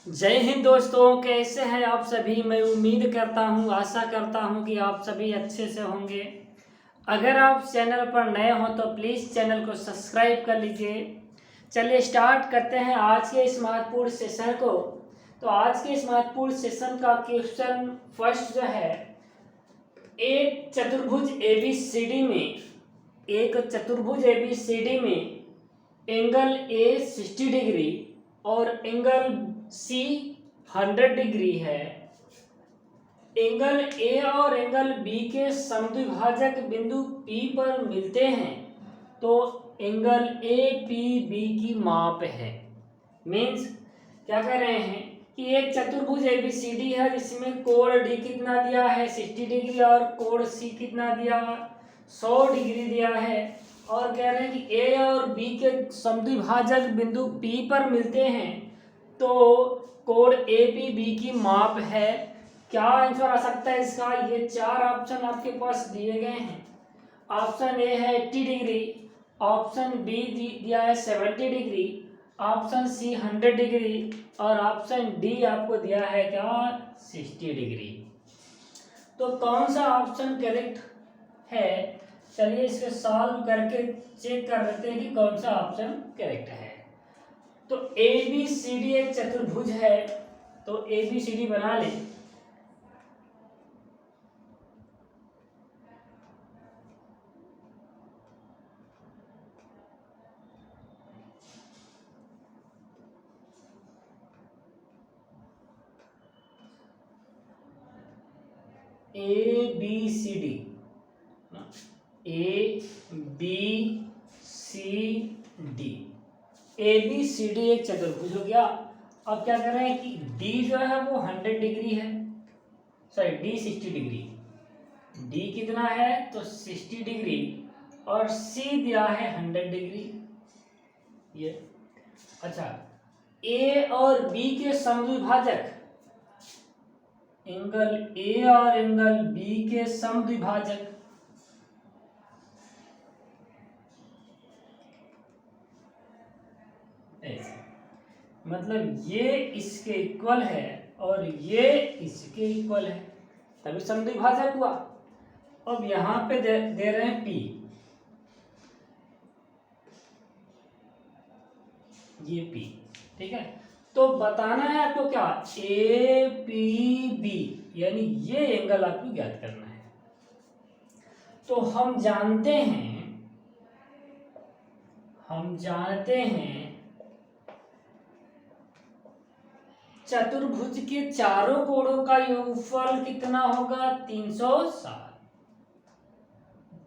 जय हिंद दोस्तों, कैसे हैं आप सभी। मैं उम्मीद करता हूं, आशा करता हूं कि आप सभी अच्छे से होंगे। अगर आप चैनल पर नए हो तो प्लीज़ चैनल को सब्सक्राइब कर लीजिए। चलिए स्टार्ट करते हैं आज के इस महत्वपूर्ण सेशन को। तो आज के इस महत्वपूर्ण सेशन का क्वेश्चन फर्स्ट जो है, एक चतुर्भुज ABCD में एंगल A 60 डिग्री और एंगल C 100 डिग्री है। एंगल A और एंगल B के समद्विभाजक बिंदु P पर मिलते हैं तो एंगल APB की माप है। मीन्स क्या कह रहे हैं कि एक चतुर्भुज ABCD है जिसमें कोण D कितना दिया है 60 डिग्री और कोण C कितना दिया 100 डिग्री दिया है, और कह रहे हैं कि A और B के समद्विभाजक बिंदु P पर मिलते हैं तो कोण APB की माप है। क्या आंसर आ सकता है इसका? ये चार ऑप्शन आपके पास दिए गए हैं। ऑप्शन ए है 80 डिग्री, ऑप्शन बी दिया है 70 डिग्री, ऑप्शन सी 100 डिग्री और ऑप्शन डी आपको दिया है क्या 60 डिग्री। तो कौन सा ऑप्शन करेक्ट है? चलिए इसको सॉल्व करके चेक कर लेते हैं कि कौन सा ऑप्शन करेक्ट है। तो ABCD एक चतुर्भुज है, तो ABCD बना ले। ABCD ABCD एक चतुर्भुज हो गया। अब क्या कर रहे हैं कि D जो है वो 100 डिग्री है, सॉरी D 60 डिग्री। D कितना है तो 60 डिग्री और C दिया है 100 डिग्री। ये अच्छा, A और B के समद्विभाजक एंगल A और एंगल B के समद्विभाजक ऐसे, मतलब ये इसके इक्वल है और ये इसके इक्वल है, तभी समद्विभाजक हुआ। अब यहां पे दे रहे हैं P, ये P, ठीक है। तो बताना है आपको क्या APB, यानी ये एंगल आपको ज्ञात करना है। तो हम जानते हैं चतुर्भुज के चारों कोणों का योगफल कितना होगा 360।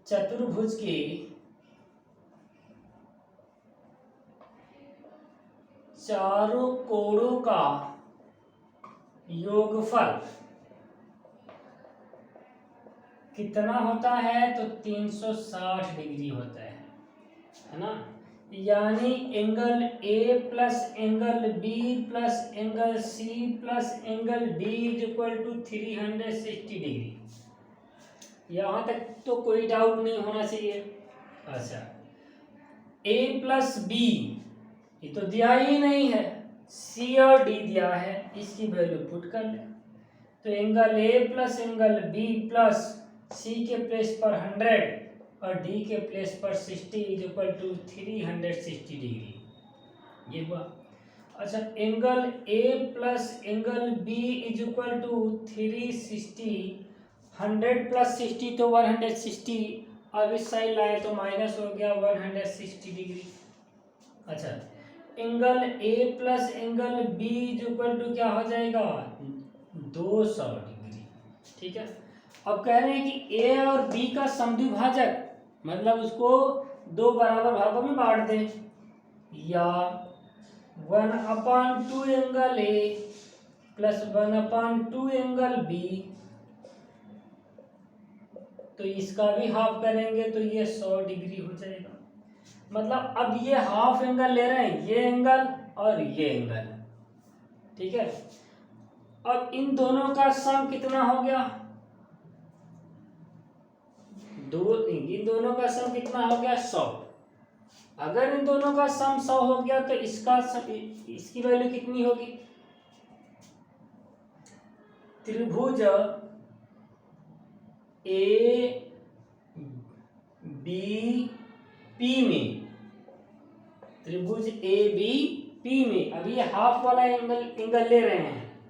चतुर्भुज के चारों कोणों का योगफल कितना होता है तो 360 डिग्री होता है ना। यानी angle A plus angle B plus angle C plus angle D is equal to 360 degree. यहां तक तो कोई डाउट नहीं होना चाहिए। अच्छा, A प्लस B ये तो दिया ही नहीं है, C और D दिया है, इसकी वैल्यू पुट कर ले। तो angle A plus angle B plus C के प्लेस पर 100 और D के प्लेस पर 60 इज इक्वल टू 360 डिग्री, ये हुआ। अच्छा, angle A plus angle B is equal to 360, 100 plus 60 तो 160, अब इस साइड लाए तो माइनस हो गया 160 डिग्री। अच्छा, angle A plus angle B is equal to क्या हो जाएगा 200 डिग्री, ठीक है। अब कह रहे हैं कि A और B का समद्विभाजक, मतलब उसको दो बराबर भागों में बांट दें, या 1/2 angle A plus 1/2 angle B, तो इसका भी हाफ करेंगे तो ये 100 डिग्री हो जाएगा। मतलब अब ये हाफ एंगल ले रहे हैं, ये एंगल और ये एंगल, ठीक है। अब इन दोनों का सम कितना हो गया, इन दोनों का सम कितना हो गया 100। अगर इन दोनों का सम 100 हो गया तो इसकी वैल्यू कितनी होगी त्रिभुज ए बी पी में, त्रिभुज ए बी पी में, अभी ये हाफ वाला एंगल ले रहे हैं,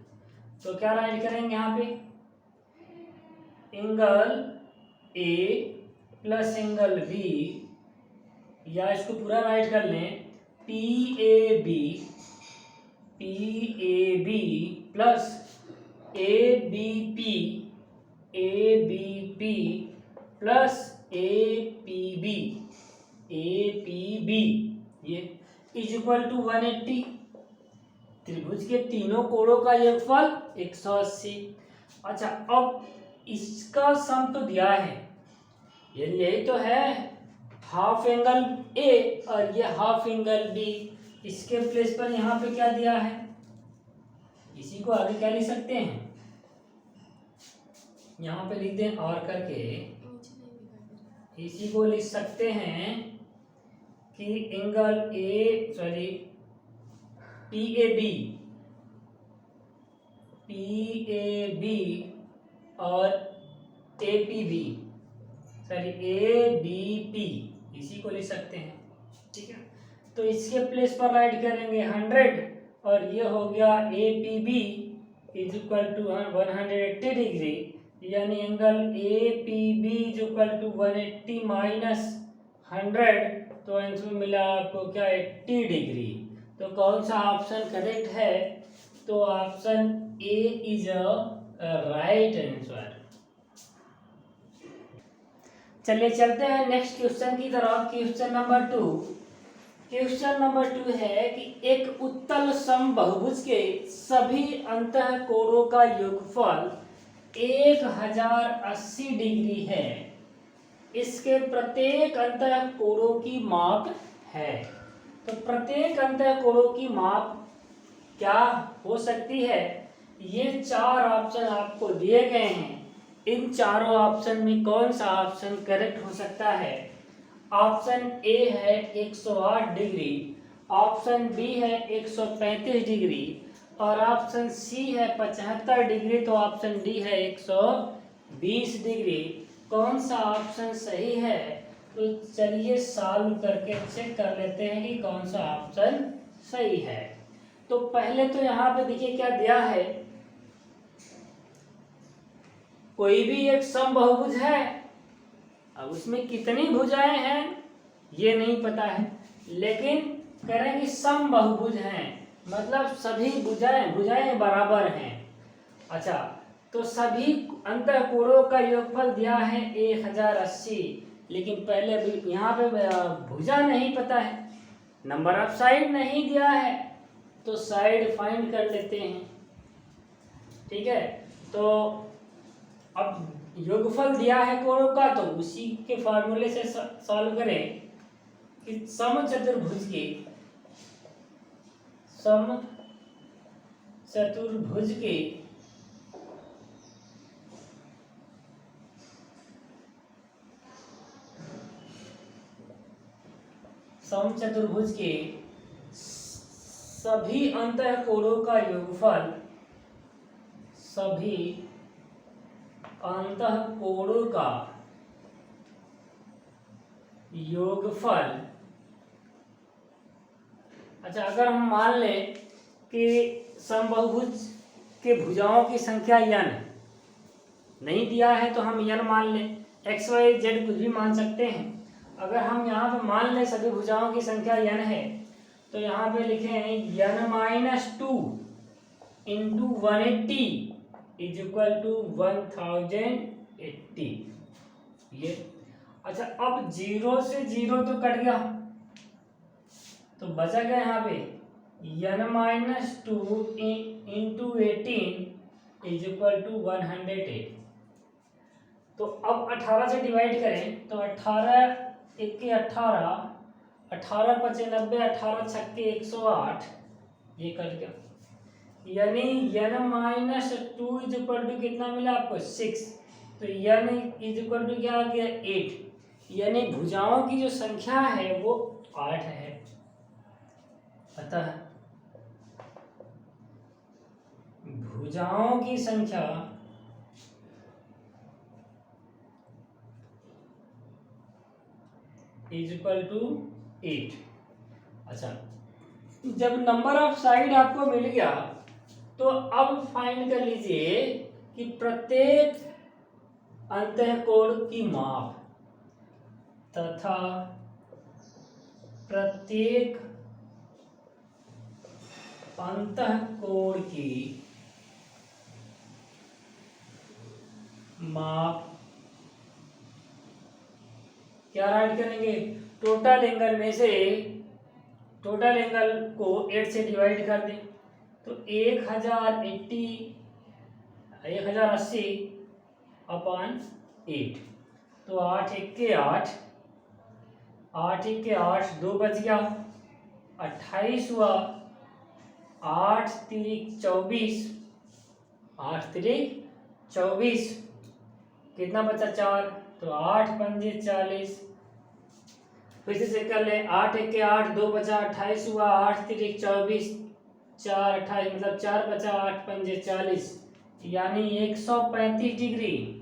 तो क्या राइट करेंगे यहाँ पे, angle A plus angle B, या इसको पूरा राइट कर लें, P A B plus A B P plus A P B, ये इज इक्वल टू 180। त्रिभुज के तीनों कोणों का योगफल 180। अच्छा, अब इसका सम तो दिया है, यही तो है, हाफ एंगल ए और ये हाफ एंगल बी, इसके प्लेस पर यहाँ पे क्या दिया है, इसी को आगे क्या लिख सकते हैं, यहाँ पे लिख दें और करके, इसी को लिख सकते हैं कि एंगल पी ए बी और ए बी पी, इसी को लिख सकते हैं, ठीक है। तो इसके प्लेस पर राइट करेंगे 100 और ये हो गया A P B is equal to 180 degree, यानी angle A P B is equal to 180 minus 100, तो आंसर मिला आपको क्या, 80 डिग्री। तो कौन सा ऑप्शन करेक्ट है, तो option A is a right answer. चलिए चलते हैं नेक्स्ट क्वेश्चन की तरफ। Question number 2। क्वेश्चन नंबर 2 है कि एक उत्तल समबाहुभुज के सभी अंतः कोणों का योगफल 1080 डिग्री है, इसके प्रत्येक अंतः कोणों की माप है। तो प्रत्येक अंतः कोणों की माप क्या हो सकती है, ये 4 ऑप्शन आपको दिए गए हैं, इन चारों ऑप्शन में कौन सा ऑप्शन करेक्ट हो सकता है। ऑप्शन ए है 108 डिग्री, ऑप्शन बी है 135 डिग्री और ऑप्शन सी है 75 डिग्री, तो ऑप्शन डी है 120 डिग्री। कौन सा ऑप्शन सही है, तो चलिए सॉल्व करके चेक कर लेते हैं कि कौन सा ऑप्शन सही है। तो पहले तो यहाँ पे देखिए क्या दिया है, कोई भी एक समबाहुभुज है, अब उसमें कितनी भुजाएं हैं ये नहीं पता है, लेकिन कह रहे हैं कि समबाहुभुज हैं, मतलब सभी भुजाएं बराबर हैं। अच्छा, तो सभी अंतः कोणों का योगफल दिया है 1080, लेकिन पहले यहाँ पे भुजा नहीं पता है, नंबर ऑफ साइड नहीं दिया है, तो साइड फाइंड कर लेते हैं, ठीक है। तो अब योगफल दिया है कोणों का, तो उसी के फॉर्मूले से सॉल्व करें कि समचतुर्भुज के सभी अंतः कोणों का योगफल, सभी अंतः कोणों का योगफल। अच्छा, अगर हम मान लें कि समबाहुभुज के भुजाओं की संख्या n नहीं दिया है, तो हम n मान लें, x y z कुछ भी मान सकते हैं। अगर हम यहाँ पे मान लें सभी भुजाओं की संख्या n है, तो यहाँ पे लिखें n-2 into 180 is equal to 1080, ये। अच्छा, अब 0 से 0 तो कट गया, तो बचा गया यहाँ पे n-2 into 18 is equal to 108। तो अब 18 से डिवाइड करें, तो 18 1 के 18, 18 5 90, 18 6 के 108, ये कट गया, यानी n-2 इज इक्वल टू कितना मिला आपको, 6। तो n इज इक्वल टू क्या आ गया, 8, यानी भुजाओं की जो संख्या है वो 8 है। अतः भुजाओं की संख्या इज इक्वल टू 8। अच्छा, जब नंबर ऑफ साइड आपको मिल गया तो अब फाइंड कर लीजिए कि प्रत्येक अंतःकोण की माप तथा प्रत्येक अंतःकोण की माप क्या राइट करेंगे, टोटल एंगल में से टोटल एंगल को 8 से डिवाइड कर दें तो 1080 अपॉन 8, तो 8 1 8, 8 1 8, 2 बच गया, 28 हुआ, 8 3 24, 8 3 24, कितना बचा 4, तो 8 5 40। फिर से चेक कर ले, 8 1 8, 2 बचा, 28 हुआ, 8 3 24, 4 28, मतलब 4 बचा, 8 5 40, यानी 135 डिग्री।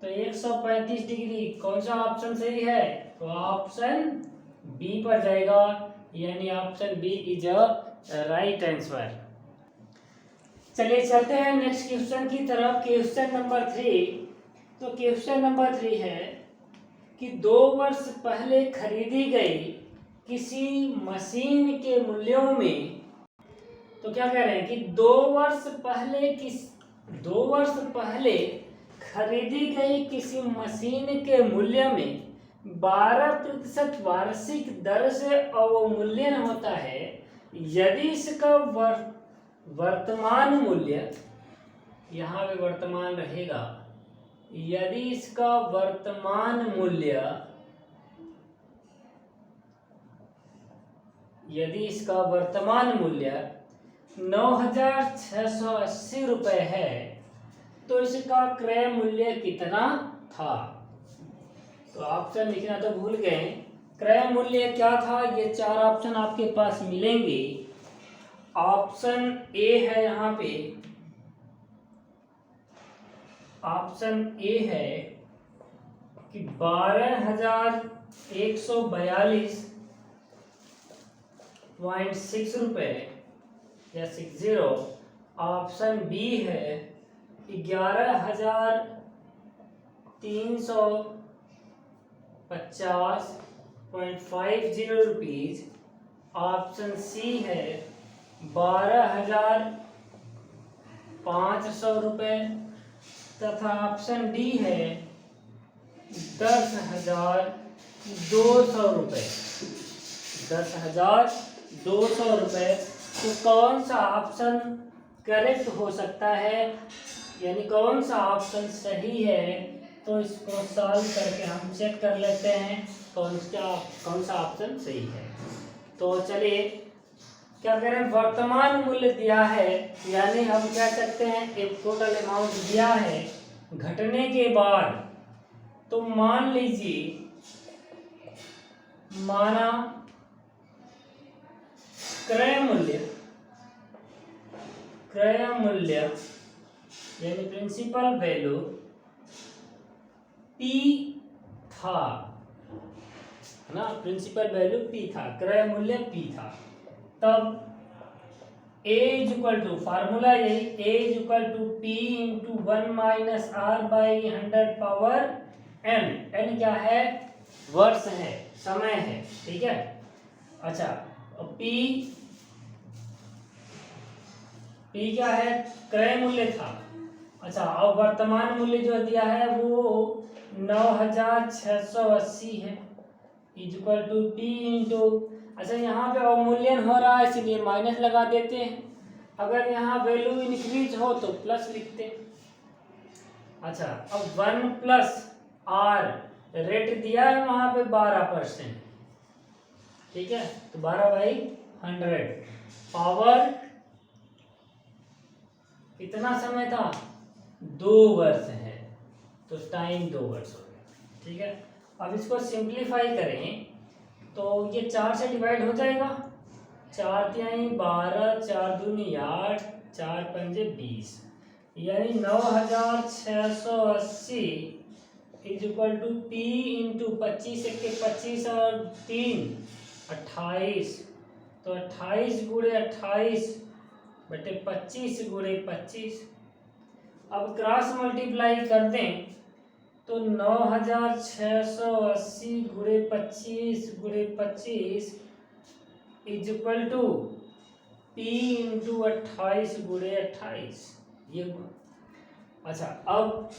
तो 135 डिग्री कौन सा ऑप्शन सही है, तो ऑप्शन बी पर जाएगा, यानी option B is a right answer. चलिए चलते हैं नेक्स्ट क्वेश्चन की तरफ, क्वेश्चन नंबर 3। तो क्वेश्चन नंबर 3 है कि 2 वर्ष पहले खरीदी गई किसी मशीन के मूल्यों में, तो क्या कह रहे हैं कि 2 वर्ष पहले खरीदी गई किसी मशीन के मूल्य में 12% वार्षिक दर से अवमूल्यन होता है यदि इसका वर्तमान मूल्य, यहाँ पे वर्तमान रहेगा, यदि इसका वर्तमान मूल्य 9,680 रुपये है तो इसका क्रय मूल्य कितना था। तो ऑप्शन लिखना तो भूल गए, क्रय मूल्य क्या था, ये 4 ऑप्शन आपके पास मिलेंगे। ऑप्शन ए है, यहाँ पे ऑप्शन ए है कि 12,142.6 रुपये या 60। ऑप्शन बी है 11,350.50 रुपीज। ऑप्शन सी है 12,500 रुपये तथा ऑप्शन डी है 10,200 रुपये। 10,200 रुपये। तो कौन सा ऑप्शन करेक्ट हो सकता है, यानी कौन सा ऑप्शन सही है, तो इसको सॉल्व करके हम चेक कर लेते हैं कौन सा ऑप्शन सही है। तो चलिए क्या करें, वर्तमान मूल्य दिया है, यानी हम क्या करते हैं, एक टोटल अमाउंट दिया है घटने के बाद, तो मान लीजिए, माना क्रय मूल्य यानी प्रिंसिपल वैल्यू P था, है ना, प्रिंसिपल वैल्यू P था, क्रय मूल्य P था, तब A is equal to, formula यही, A is equal to P into 1 minus R by 100 power n। n क्या है, वर्ष है, समय है, ठीक है। अच्छा, P क्या है, क्रय मूल्य था। अच्छा, और वर्तमान मूल्य जो दिया है वो 9,680 है, is equal to P into, अच्छा यहाँ पे अवमूल्यन हो रहा है इसलिए माइनस लगा देते हैं, अगर यहाँ वैल्यू इंक्रीज हो तो प्लस लिखते हैं। अच्छा, अब 1 प्लस R रेट दिया है वहां पे 12%, ठीक है, तो 12/100 पावर कितना समय था, 2 वर्ष है, तो टाइम 2 वर्ष हो गया, ठीक है। अब इसको सिंप्लीफाई करें तो ये 4 से डिवाइड हो जाएगा, 4 तिहाई 12, 4 दूनी 8, 4 पंजे 20, यानी 9680 is equal to P into 25 के 25 और 3 28, तो 28 गुणे 28 बटे 25 गुणे 25। अब क्रॉस मल्टीप्लाई कर दें तो 9680 गुणे 25 गुणे 25 is equal to P into 28 गुणे 28, ये हुआ। अच्छा, अब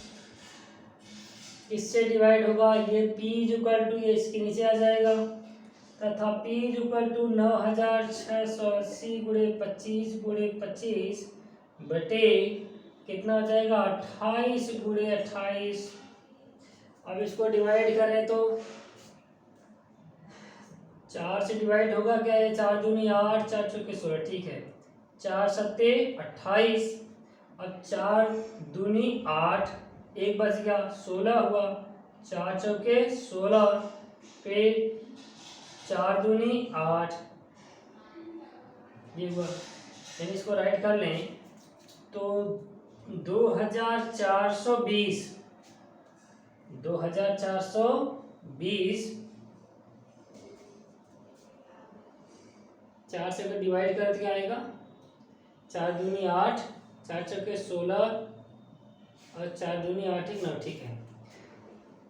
इससे डिवाइड होगा, ये p इज इक्वल टू, ये इसके नीचे आ जाएगा, तथा p इज इक्वल टू 9680 गुणे 25 गुणे 25 बटे कितना हो जाएगा 28 गुणे 28। अब इसको डिवाइड करें तो 4 से डिवाइड होगा क्या, है 4 दूनी 8, 4 चौके 16, ठीक है, 4 सत्ते 28, अब 4 दूनी 8, एक बच गया 16 हुआ, 4 चौके 16, फिर 4 दूनी 8, ये हुआ। यानी इसको राइट कर लें तो 2420 4 से अगर डिवाइड कर क्या आएगा, 4 दूनी 8, 4 चौके 16 और 4 दूनी 8 1 9, ठीक है,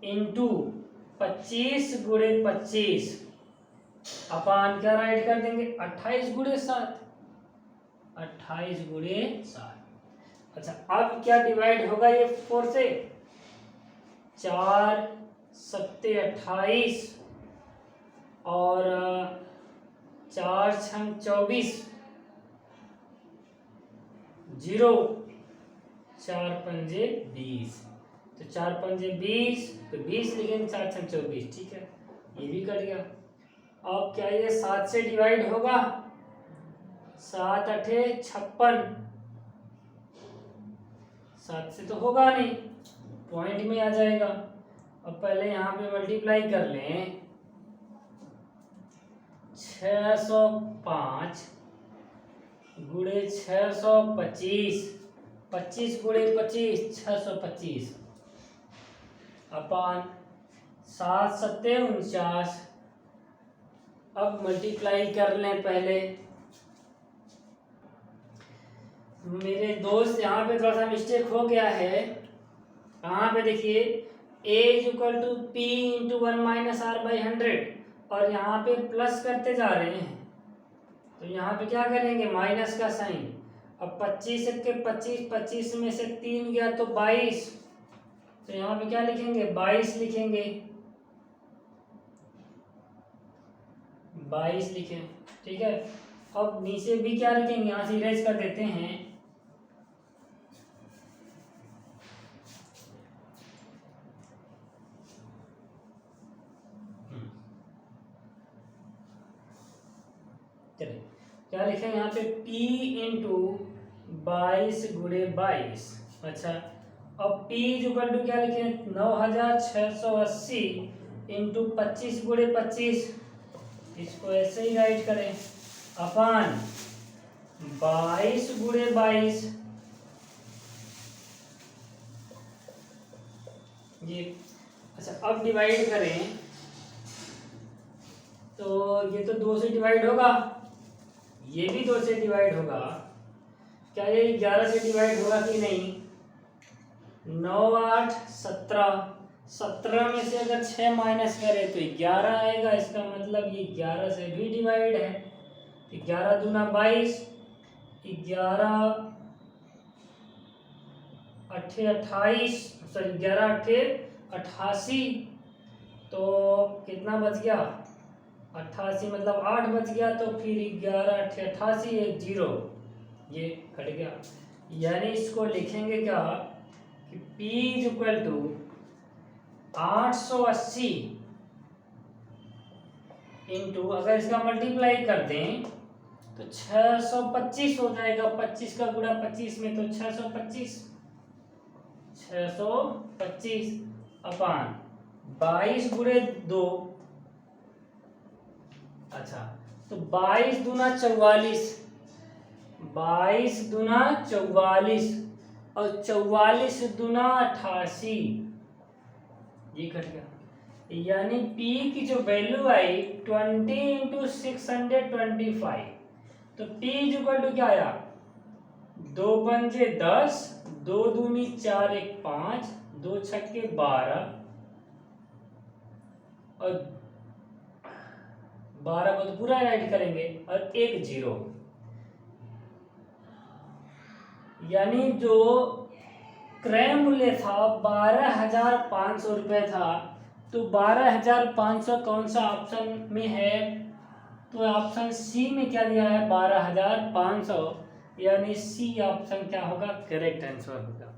इंटू 25 गुणे 25 अपान क्या राइट कर देंगे 28 गुणे 7, 28 गुणे 7। अच्छा, अब क्या डिवाइड होगा ये 4 से, 4 सत्ते 28 और 4 छंग 24, 0, 4 पंजे 20, तो 4 पंजे 20, तो 20 लिखेंगे, 4 छंग 24, ठीक है, ये भी कट गया। अब क्या ये 7 से डिवाइड होगा, 7 अठे 56, 7 से तो होगा नहीं, पॉइंट में आ जाएगा। अब पहले यहाँ पे मल्टीप्लाई कर लें, 605 गुणे 625, 25 गुणे 25 625 अपान 7 सत्ते 49। अब मल्टीप्लाई कर लें, पहले मेरे दोस्त यहाँ पे थोड़ा सा मिस्टेक हो गया है, कहाँ पे देखिए a is equal to P into 1 minus R by 100 और यहाँ पे प्लस करते जा रहे हैं, तो यहाँ पे क्या करेंगे माइनस का साइन। अब 25 के 25, 25 में से 3 गया तो 22, तो यहाँ पे क्या लिखेंगे 22 लिखेंगे, 22 लिखें, ठीक है। अब नीचे भी क्या लिखेंगे, यहाँ से इरेज कर देते हैं, चलिए क्या लिखें यहाँ पे p इंटू 22 गुणे 22। अच्छा, अब p इक्वल टू क्या लिखें 9680 इंटू 25 गुणे 25, इसको ऐसे ही राइट करें, अपान 22 गुणे 22, ये। अच्छा, अब डिवाइड करें तो ये तो 2 से डिवाइड होगा, ये भी 2 से डिवाइड होगा, क्या ये 11 से डिवाइड होगा कि नहीं, 9 8 17, 17 में से अगर 6 माइनस करें तो 11 आएगा, इसका मतलब ये 11 से भी डिवाइड है, 11 दूना 22, 11 अट्ठे 28, सॉरी 11 अट्ठे 88, तो कितना बच गया 88, मतलब 8 बच गया, तो फिर 11 अट्ठे 88, एक 0, ये कट गया। यानी इसको लिखेंगे क्या कि P is equal to 880 into, अगर इसका मल्टीप्लाई कर दें तो 625 हो जाएगा, 25 का गुणा 25 में तो 625 अपान 22 गुणे 2। अच्छा, तो 22 दूना 44, 22 दूना 44 और 44 दूना 88, ये कट गया। यानी P की जो वैल्यू आई 20 × 625, तो P इक्वल टू क्या आया, 2 पंजे 10, 2 दूनी 4 1 5, 2 छक्के 12 और 12 को तो पूरा ऐड करेंगे और 1 0, यानी जो क्रय मूल्य था 12,500 रुपये था। तो 12,500 कौन सा ऑप्शन में है, तो ऑप्शन सी में क्या दिया है 12,500, यानी सी ऑप्शन क्या होगा, करेक्ट आंसर होगा।